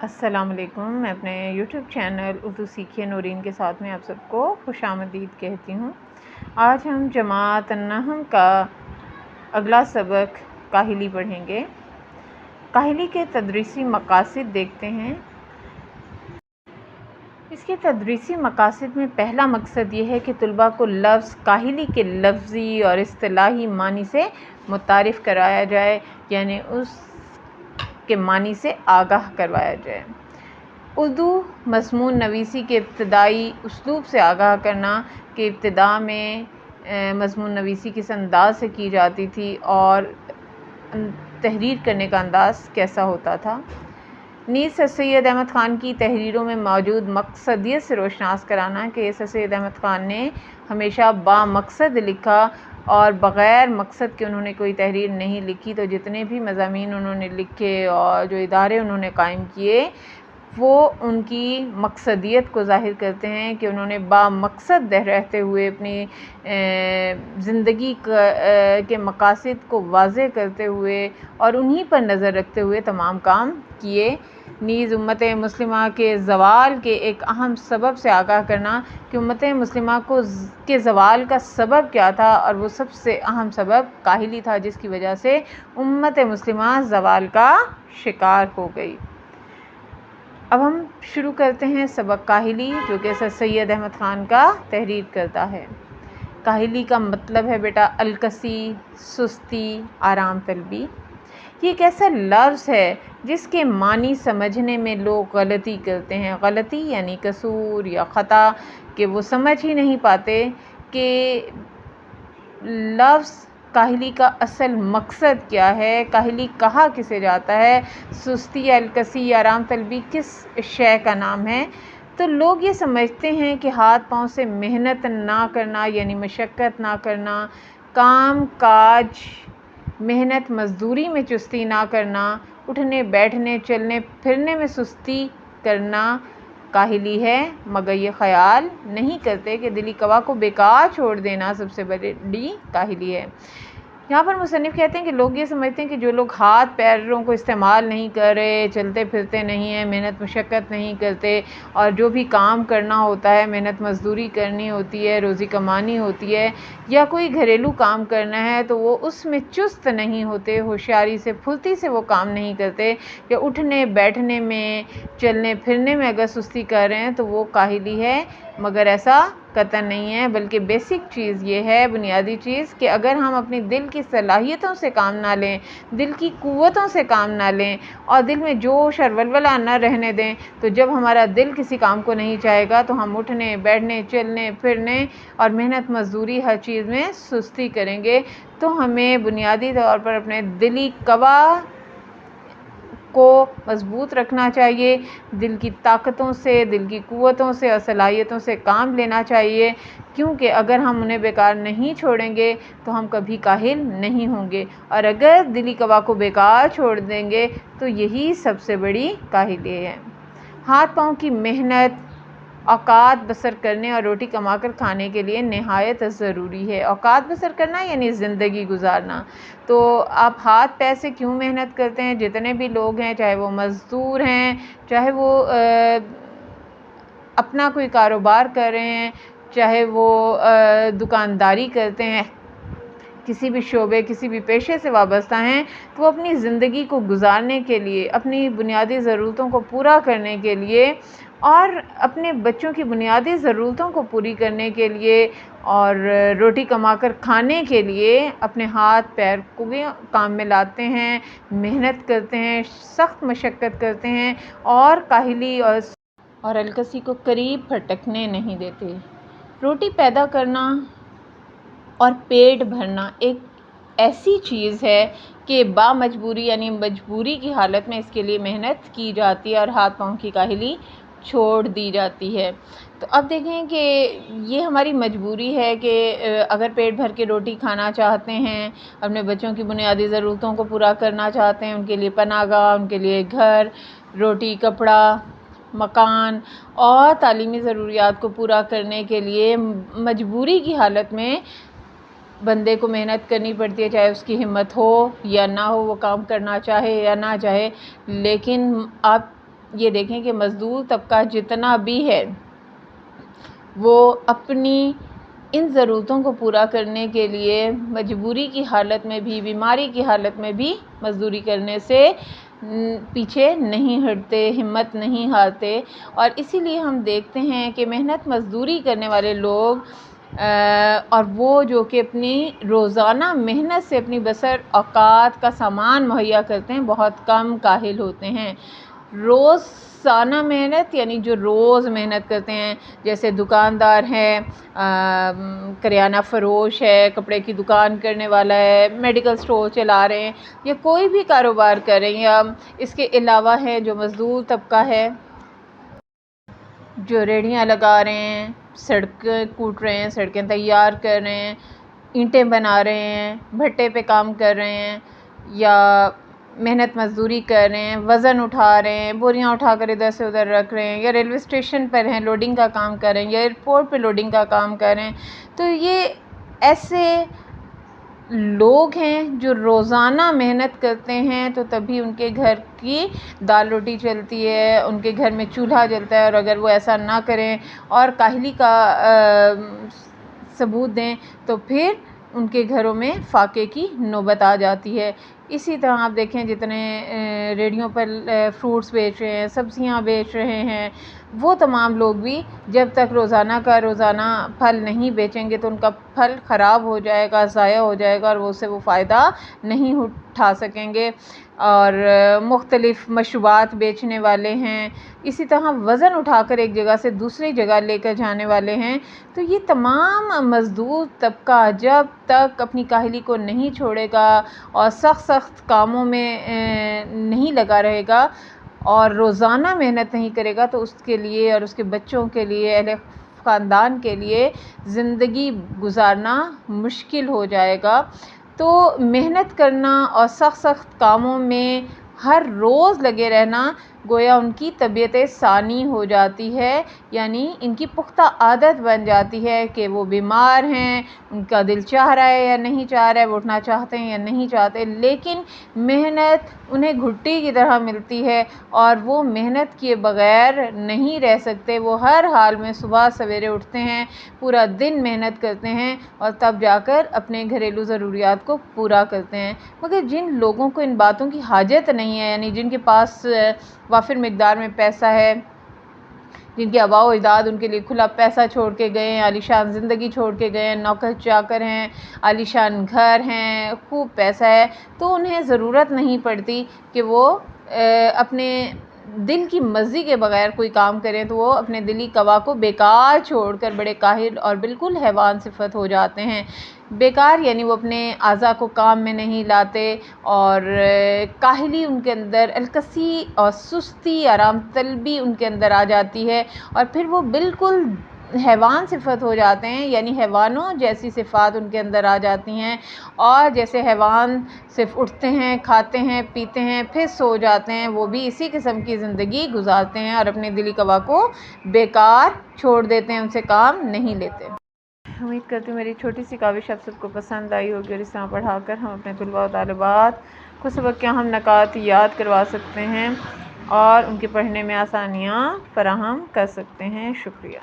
السلام علیکم۔ میں اپنے یوٹیوب چینل اردو سیکھیے نورین کے ساتھ میں آپ سب کو خوش آمدید کہتی ہوں۔ آج ہم جماعت النحل کا اگلا سبق کاہلی پڑھیں گے۔ کاہلی کے تدریسی مقاصد دیکھتے ہیں۔ اس کے تدریسی مقاصد میں پہلا مقصد یہ ہے کہ طلباء کو لفظ کاہلی کے لفظی اور اصطلاحی معنی سے متعارف کرایا جائے، یعنی اس کے معنی سے آگاہ کروایا جائے۔ اردو مضمون نویسی کے ابتدائی اسلوب سے آگاہ کرنا کہ ابتدا میں مضمون نویسی کس انداز سے کی جاتی تھی اور تحریر کرنے کا انداز کیسا ہوتا تھا۔ نیز سر سید احمد خان کی تحریروں میں موجود مقصدیت سے روشناس کرانا کہ سر سید احمد خان نے ہمیشہ با مقصد لکھا اور بغیر مقصد کے انہوں نے کوئی تحریر نہیں لکھی۔ تو جتنے بھی مضامین انہوں نے لکھے اور جو ادارے انہوں نے قائم کیے وہ ان کی مقصدیت کو ظاہر کرتے ہیں کہ انہوں نے با مقصد رہتے ہوئے اپنی زندگی کے مقاصد کو واضح کرتے ہوئے اور انہی پر نظر رکھتے ہوئے تمام کام کیے۔ نیز امت مسلمہ کے زوال کے ایک اہم سبب سے آگاہ کرنا کہ امت مسلمہ کے زوال کا سبب کیا تھا، اور وہ سب سے اہم سبب کاہلی تھا، جس کی وجہ سے امت مسلمہ زوال کا شکار ہو گئی۔ اب ہم شروع کرتے ہیں سبق کاہلی، جو کہ سر سید احمد خان کا تحریر کرتا ہے۔ کاہلی کا مطلب ہے بیٹا الکسی، سستی، آرام طلبی۔ یہ ایک ایسا لفظ ہے جس کے معنی سمجھنے میں لوگ غلطی کرتے ہیں۔ غلطی یعنی قصور یا خطا، کہ وہ سمجھ ہی نہیں پاتے کہ لفظ کاہلی کا اصل مقصد کیا ہے، کاہلی کہا کسے جاتا ہے، سستی یا الکسی، آرام طلبی کس شے کا نام ہے۔ تو لوگ یہ سمجھتے ہیں کہ ہاتھ پاؤں سے محنت نہ کرنا، یعنی مشقت نہ کرنا، کام کاج محنت مزدوری میں چستی نہ کرنا، اٹھنے بیٹھنے چلنے پھرنے میں سستی کرنا کاہلی ہے، مگر یہ خیال نہیں کرتے کہ دلی قوا کو بیکار چھوڑ دینا سب سے بڑی کاہلی ہے۔ یہاں پر مصنف کہتے ہیں کہ لوگ یہ سمجھتے ہیں کہ جو لوگ ہاتھ پیروں کو استعمال نہیں کر رہے، چلتے پھرتے نہیں ہیں، محنت مشقت نہیں کرتے، اور جو بھی کام کرنا ہوتا ہے، محنت مزدوری کرنی ہوتی ہے، روزی کمانی ہوتی ہے، یا کوئی گھریلو کام کرنا ہے، تو وہ اس میں چست نہیں ہوتے، ہوشیاری سے پھرتی سے وہ کام نہیں کرتے، کہ اٹھنے بیٹھنے میں چلنے پھرنے میں اگر سستی کر رہے ہیں تو وہ کاہلی ہے، مگر ایسا قطعاً نہیں ہے، بلکہ بیسک چیز یہ ہے، بنیادی چیز، کہ اگر ہم اپنی دل کی صلاحیتوں سے کام نہ لیں، دل کی قوتوں سے کام نہ لیں، اور دل میں جوش اور ولولہ نہ رہنے دیں، تو جب ہمارا دل کسی کام کو نہیں چاہے گا تو ہم اٹھنے بیٹھنے چلنے پھرنے اور محنت مزدوری ہر چیز میں سستی کریں گے۔ تو ہمیں بنیادی طور پر اپنے دلی قوا کو مضبوط رکھنا چاہیے، دل کی طاقتوں سے، دل کی قوتوں سے اور صلاحیتوں سے کام لینا چاہیے، کیونکہ اگر ہم انہیں بیکار نہیں چھوڑیں گے تو ہم کبھی کاہل نہیں ہوں گے، اور اگر دلی قوا کو بیکار چھوڑ دیں گے تو یہی سب سے بڑی کاہلی ہے۔ ہاتھ پاؤں کی محنت اوقات بسر کرنے اور روٹی کما کر کھانے کے لیے نہایت ضروری ہے۔ اوقات بسر کرنا یعنی زندگی گزارنا۔ تو آپ ہاتھ پیر سے کیوں محنت کرتے ہیں؟ جتنے بھی لوگ ہیں، چاہے وہ مزدور ہیں، چاہے وہ اپنا کوئی کاروبار کر رہے ہیں، چاہے وہ دکانداری کرتے ہیں، کسی بھی شعبے کسی بھی پیشے سے وابستہ ہیں، تو وہ اپنی زندگی کو گزارنے کے لیے، اپنی بنیادی ضرورتوں کو پورا کرنے کے لیے اور اپنے بچوں کی بنیادی ضرورتوں کو پوری کرنے کے لیے اور روٹی کما کر کھانے کے لیے اپنے ہاتھ پیر کو بھی کام میں لاتے ہیں، محنت کرتے ہیں، سخت مشقت کرتے ہیں، اور کاہلی اور الکسی کو قریب پھٹکنے نہیں دیتے۔ روٹی پیدا کرنا اور پیٹ بھرنا ایک ایسی چیز ہے کہ با مجبوری یعنی مجبوری کی حالت میں اس کے لیے محنت کی جاتی ہے اور ہاتھ پاؤں کی کاہلی چھوڑ دی جاتی ہے۔ تو اب دیکھیں کہ یہ ہماری مجبوری ہے کہ اگر پیٹ بھر کے روٹی کھانا چاہتے ہیں، اپنے بچوں کی بنیادی ضرورتوں کو پورا کرنا چاہتے ہیں، ان کے لیے پناہ گاہ، ان کے لیے گھر، روٹی، کپڑا، مکان اور تعلیمی ضروریات کو پورا کرنے کے لیے مجبوری کی حالت میں بندے کو محنت کرنی پڑتی ہے، چاہے اس کی ہمت ہو یا نہ ہو، وہ کام کرنا چاہے یا نہ چاہے۔ لیکن آپ یہ دیکھیں کہ مزدور طبقہ جتنا بھی ہے وہ اپنی ان ضرورتوں کو پورا کرنے کے لیے مجبوری کی حالت میں بھی، بیماری کی حالت میں بھی مزدوری کرنے سے پیچھے نہیں ہٹتے، ہمت نہیں ہارتے۔ اور اسی لیے ہم دیکھتے ہیں کہ محنت مزدوری کرنے والے لوگ اور وہ جو کہ اپنی روزانہ محنت سے اپنی بسر اوقات کا سامان مہیا کرتے ہیں، بہت کم کاہل ہوتے ہیں۔ روزانہ محنت یعنی جو روز محنت کرتے ہیں، جیسے دکاندار ہیں، کریانہ فروش ہے، کپڑے کی دکان کرنے والا ہے، میڈیکل سٹور چلا رہے ہیں، یا کوئی بھی کاروبار کر رہے ہیں، یا اس کے علاوہ ہے جو مزدور طبقہ ہے جو ریڑھیاں لگا رہے ہیں، سڑکیں کوٹ رہے ہیں، سڑکیں تیار کر رہے ہیں، اینٹیں بنا رہے ہیں، بھٹے پہ کام کر رہے ہیں، یا محنت مزدوری کر رہے ہیں، وزن اٹھا رہے ہیں، بوریاں اٹھا کر ادھر سے ادھر رکھ رہے ہیں، یا ریلوے اسٹیشن پر ہیں لوڈنگ کا کام کر رہے ہیں، یا ایئرپورٹ پہ لوڈنگ کا کام کر رہے ہیں، تو یہ ایسے لوگ ہیں جو روزانہ محنت کرتے ہیں، تو تبھی ان کے گھر کی دال روٹی چلتی ہے، ان کے گھر میں چولہا جلتا ہے۔ اور اگر وہ ایسا نہ کریں اور کاہلی کا ثبوت دیں تو پھر ان کے گھروں میں فاقے کی نوبت آ جاتی ہے۔ اسی طرح آپ دیکھیں جتنے ریڑھیوں پر فروٹس بیچ رہے ہیں، سبزیاں بیچ رہے ہیں، وہ تمام لوگ بھی جب تک روزانہ کا روزانہ پھل نہیں بیچیں گے تو ان کا پھل خراب ہو جائے گا، ضائع ہو جائے گا، اور وہ اسے فائدہ نہیں اٹھا سکیں گے۔ اور مختلف مشروبات بیچنے والے ہیں، اسی طرح وزن اٹھا کر ایک جگہ سے دوسری جگہ لے کر جانے والے ہیں۔ تو یہ تمام مزدور طبقہ جب تک اپنی کاہلی کو نہیں چھوڑے گا اور سخت کاموں میں نہیں لگا رہے گا اور روزانہ محنت نہیں کرے گا تو اس کے لیے اور اس کے بچوں کے لیے، اہل خاندان کے لیے زندگی گزارنا مشکل ہو جائے گا۔ تو محنت کرنا اور سخت کاموں میں ہر روز لگے رہنا گویا ان کی طبیعت ثانی ہو جاتی ہے، یعنی ان کی پختہ عادت بن جاتی ہے کہ وہ بیمار ہیں، ان کا دل چاہ رہا ہے یا نہیں چاہ رہا ہے، وہ اٹھنا چاہتے ہیں یا نہیں چاہتے، لیکن محنت انہیں گھٹی کی طرح ملتی ہے اور وہ محنت کیے بغیر نہیں رہ سکتے۔ وہ ہر حال میں صبح سویرے اٹھتے ہیں، پورا دن محنت کرتے ہیں اور تب جا کر اپنے گھریلو ضروریات کو پورا کرتے ہیں۔ مگر جن لوگوں کو ان باتوں کی حاجت نہیں ہے، یعنی جن کے پاس وافر مقدار میں پیسہ ہے، جن کے آباء و اجداد ان کے لیے کھلا پیسہ چھوڑ کے گئے ہیں، عالی شان زندگی چھوڑ کے گئے ہیں، نوکر چاکر ہیں، عالی شان گھر ہیں، خوب پیسہ ہے، تو انہیں ضرورت نہیں پڑتی کہ وہ اپنے دل کی مرضی کے بغیر کوئی کام کریں، تو وہ اپنے دلی قوا کو بیکار چھوڑ کر بڑے کاہل اور بالکل حیوان صفت ہو جاتے ہیں۔ بیکار یعنی وہ اپنے اعضاء کو کام میں نہیں لاتے، اور کاہلی ان کے اندر، الکسی اور سستی، آرام طلبی ان کے اندر آ جاتی ہے، اور پھر وہ بالکل حیوان صفت ہو جاتے ہیں، یعنی حیوانوں جیسی صفات ان کے اندر آ جاتی ہیں، اور جیسے حیوان صرف اٹھتے ہیں، کھاتے ہیں، پیتے ہیں، پھر سو جاتے ہیں، وہ بھی اسی قسم کی زندگی گزارتے ہیں اور اپنے دلی قوا کو بیکار چھوڑ دیتے ہیں، ان سے کام نہیں لیتے۔ امید کرتی ہوں میری چھوٹی سی کاوش آپ سب کو پسند آئی ہوگی، اور اس طرح پڑھا کر ہم اپنے طلباء و طالبات کو سبق کے اہم نکات یاد کروا سکتے ہیں اور ان کے پڑھنے میں آسانیاں فراہم کر سکتے ہیں۔ شکریہ۔